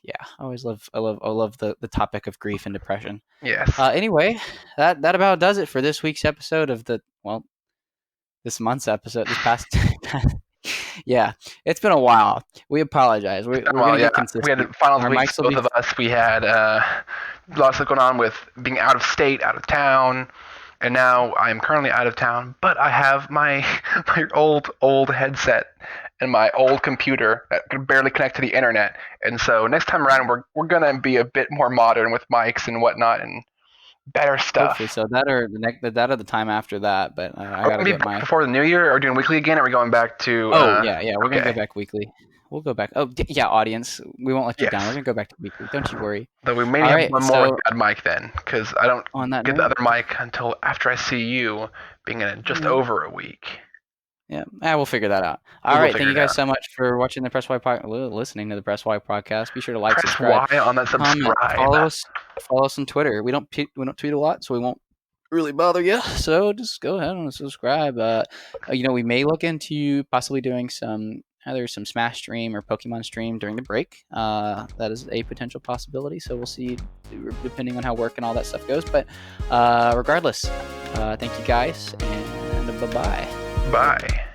yeah, I love the topic of grief and depression. Yes. Anyway, that about does it for this week's episode of this month's episode. This past, yeah, it's been a while. We apologize. We're gonna get we had consistent. finals Our weeks, mics will both be of us. We had lots going on with being out of state, out of town, and now I am currently out of town. But I have my old headset and my old computer that can barely connect to the internet. And so next time around, we're gonna be a bit more modern with mics and whatnot and better hopefully stuff. so. That or the time after that. But I Are gotta we gonna get be my. before the new year? Are we doing weekly again? Or are we going back to? Oh yeah, we're gonna go Okay. back weekly. We'll go back. Oh yeah, audience, we won't let you down. We're Yes. gonna go back to weekly. Don't you worry. Though we may All have right. one more So with bad mic then, because I don't on that get the note, other mic until after I see you being in just yeah, over a week. yeah, we'll figure that out. All We'll right. Thank figure you it guys out. so much for watching the listening to the Press Y podcast. Be sure to like, Press subscribe, Y on that comment, subscribe. follow us. Follow us on Twitter. We don't tweet a lot, so we won't really bother you. So just go ahead and subscribe. We may look into possibly doing either some Smash stream or Pokemon stream during the break. That is a potential possibility. So we'll see, depending on how work and all that stuff goes. But regardless, thank you guys, and bye bye. Bye.